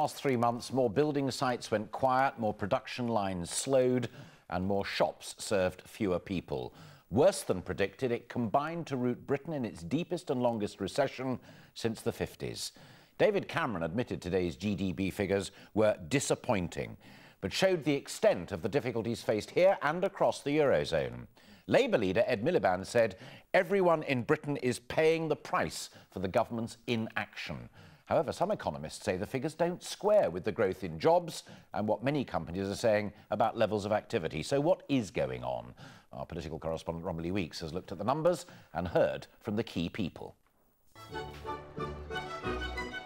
Last 3 months, more building sites went quiet, more production lines slowed, and more shops served fewer people. Worse than predicted, it combined to root Britain in its deepest and longest recession since the 50s. David Cameron admitted today's GDP figures were disappointing, but showed the extent of the difficulties faced here and across the Eurozone. Labour leader Ed Miliband said everyone in Britain is paying the price for the government's inaction. However, some economists say the figures don't square with the growth in jobs and what many companies are saying about levels of activity. So what is going on? Our political correspondent Romilly Weeks has looked at the numbers and heard from the key people.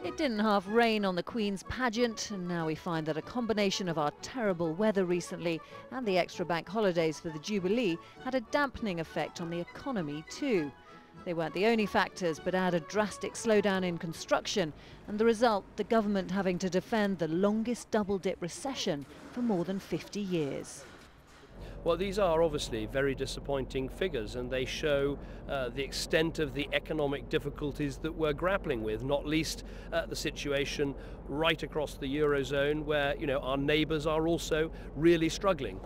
It didn't half rain on the Queen's pageant, and now we find that a combination of our terrible weather recently and the extra bank holidays for the Jubilee had a dampening effect on the economy too. They weren't the only factors, but add a drastic slowdown in construction, and the result, the government having to defend the longest double-dip recession for more than 50 years. Well, these are obviously very disappointing figures, and they show the extent of the economic difficulties that we're grappling with, not least the situation right across the Eurozone where, our neighbours are also really struggling.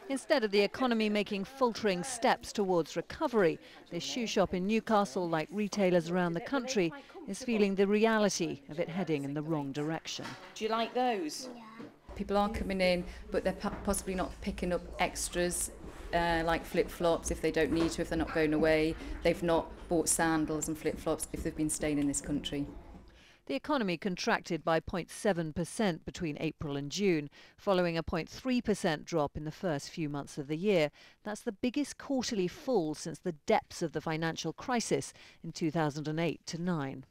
Instead of the economy making faltering steps towards recovery, this shoe shop in Newcastle, like retailers around the country, is feeling the reality of it heading in the wrong direction. Do you like those? Yeah. People are coming in, but they're possibly not picking up extras like flip-flops if they don't need to, if they're not going away. They've not bought sandals and flip-flops if they've been staying in this country. The economy contracted by 0.7% between April and June, following a 0.3% drop in the first few months of the year. That's the biggest quarterly fall since the depths of the financial crisis in 2008-9.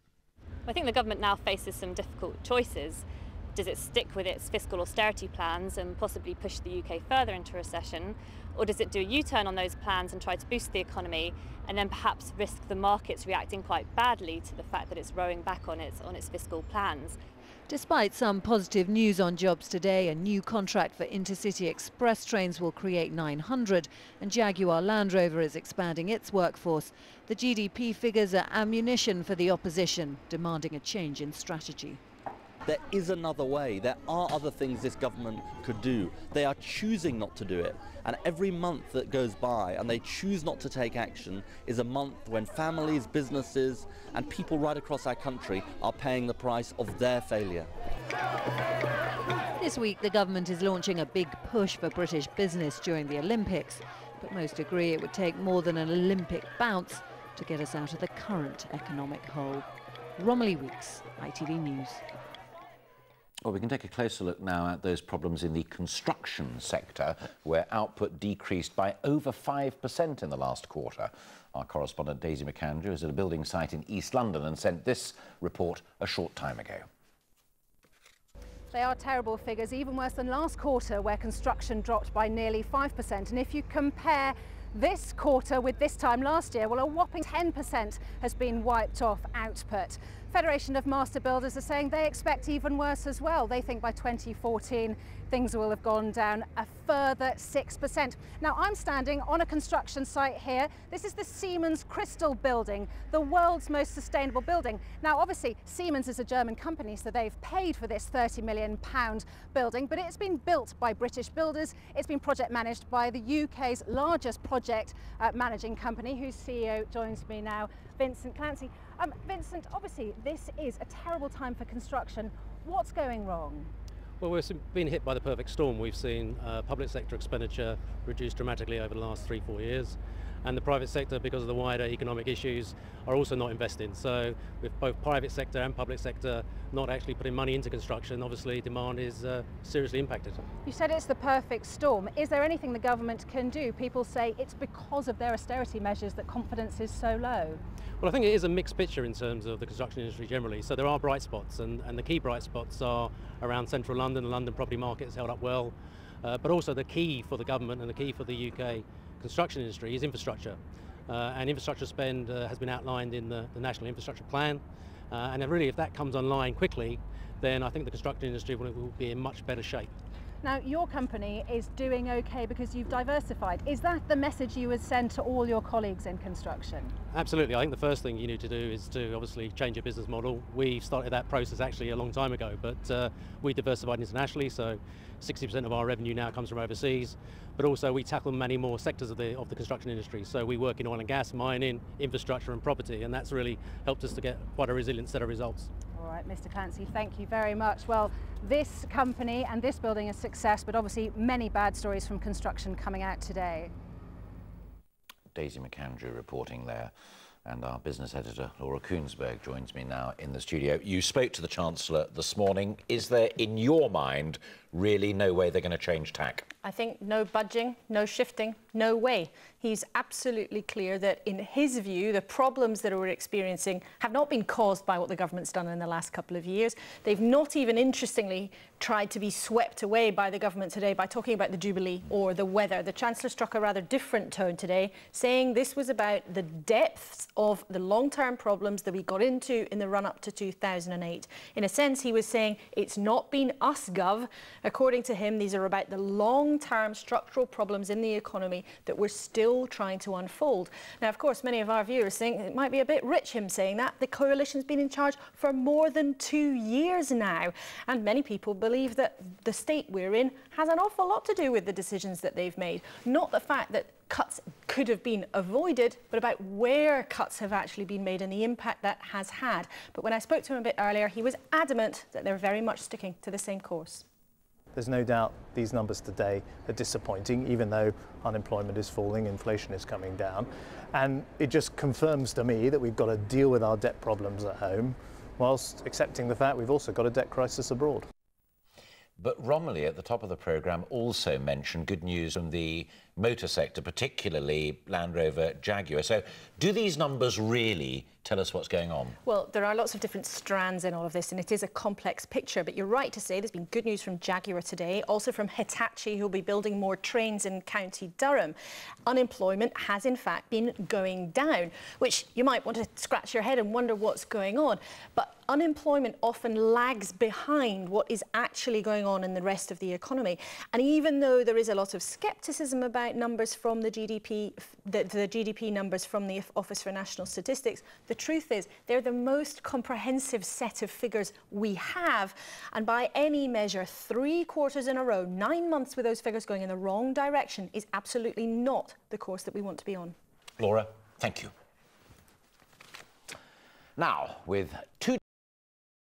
I think the government now faces some difficult choices. Does it stick with its fiscal austerity plans and possibly push the UK further into recession? Or does it do a U-turn on those plans and try to boost the economy and then perhaps risk the markets reacting quite badly to the fact that it's rowing back on its fiscal plans? Despite some positive news on jobs today, a new contract for intercity express trains will create 900 and Jaguar Land Rover is expanding its workforce. The GDP figures are ammunition for the opposition, demanding a change in strategy. There is another way. There are other things this government could do. They are choosing not to do it. And every month that goes by and they choose not to take action is a month when families, businesses and people right across our country are paying the price of their failure. This week the government is launching a big push for British business during the Olympics. But most agree it would take more than an Olympic bounce to get us out of the current economic hole. Romilly Weeks, ITV News. Well, we can take a closer look now at those problems in the construction sector, where output decreased by over 5% in the last quarter. Our correspondent Daisy McAndrew is at a building site in East London and sent this report a short time ago. They are terrible figures, even worse than last quarter, where construction dropped by nearly 5%. And if you compare this quarter with this time last year, well, a whopping 10% has been wiped off output. Federation of Master Builders are saying they expect even worse as well. They think by 2014 things will have gone down a further 6%. Now, I'm standing on a construction site here. This is the Siemens Crystal building, the world's most sustainable building. Now, obviously, Siemens is a German company, so they've paid for this £30 million building, but it's been built by British builders. It's been project managed by the UK's largest project managing company, whose CEO joins me now, Vincent Clancy. Vincent, obviously this is a terrible time for construction. What's going wrong? Well, we've been hit by the perfect storm. We've seen public sector expenditure reduced dramatically over the last 3-4 years, and the private sector, because of the wider economic issues, are also not investing. So with both private sector and public sector not actually putting money into construction, obviously demand is seriously impacted. You said it's the perfect storm. Is there anything the government can do? People say it's because of their austerity measures that confidence is so low. Well, I think it is a mixed picture in terms of the construction industry generally. So there are bright spots, and the key bright spots are around central London. The London property market has held up well, but also the key for the government and the key for the UK construction industry is infrastructure. And infrastructure spend has been outlined in the National Infrastructure Plan. And really, if that comes online quickly, then I think the construction industry will be in much better shape. Now, your company is doing okay because you've diversified. Is that the message you would send to all your colleagues in construction? Absolutely. I think the first thing you need to do is to obviously change your business model. We started that process actually a long time ago, but we diversified internationally, so 60% of our revenue now comes from overseas. But also we tackle many more sectors of the construction industry. So we work in oil and gas, mining, infrastructure and property, and that's really helped us to get quite a resilient set of results. All right, Mr. Clancy, thank you very much. Well, this company and this building is a success, but obviously many bad stories from construction coming out today. Daisy McAndrew reporting there, and our business editor Laura Koonsberg joins me now in the studio. You spoke to the Chancellor this morning. Is there, in your mind, really no way they're going to change tack? I think no budging, no shifting, no way. He's absolutely clear that, in his view, the problems that we're experiencing have not been caused by what the government's done in the last couple of years. They've not even, interestingly, tried to be swept away by the government today by talking about the Jubilee or the weather. The Chancellor struck a rather different tone today, saying this was about the depths of the long-term problems that we got into in the run-up to 2008. In a sense, he was saying it's not been us, Gov. According to him, these are about the long-term structural problems in the economy that we're still trying to unfold. Now, of course, many of our viewers think it might be a bit rich him saying that. The coalition's been in charge for more than 2 years now, and many people believe that the state we're in has an awful lot to do with the decisions that they've made. Not the fact that cuts could have been avoided, but about where cuts have actually been made and the impact that has had. But when I spoke to him a bit earlier, he was adamant that they're very much sticking to the same course. There's no doubt these numbers today are disappointing, even though unemployment is falling, inflation is coming down. And it just confirms to me that we've got to deal with our debt problems at home, whilst accepting the fact we've also got a debt crisis abroad. But Romilly, at the top of the programme, also mentioned good news from the motor sector, particularly Land Rover Jaguar. So do these numbers really tell us what's going on? Well, there are lots of different strands in all of this, and it is a complex picture. But you're right to say there's been good news from Jaguar today, also from Hitachi, who'll be building more trains in County Durham. Unemployment has, in fact, been going down, which you might want to scratch your head and wonder what's going on. But unemployment often lags behind what is actually going on in the rest of the economy. And even though there is a lot of scepticism about numbers from the GDP, the GDP numbers from the Office for National Statistics, the truth is they're the most comprehensive set of figures we have. And by any measure, 3 quarters in a row, 9 months with those figures going in the wrong direction is absolutely not the course that we want to be on. Laura, thank you. Now, with 2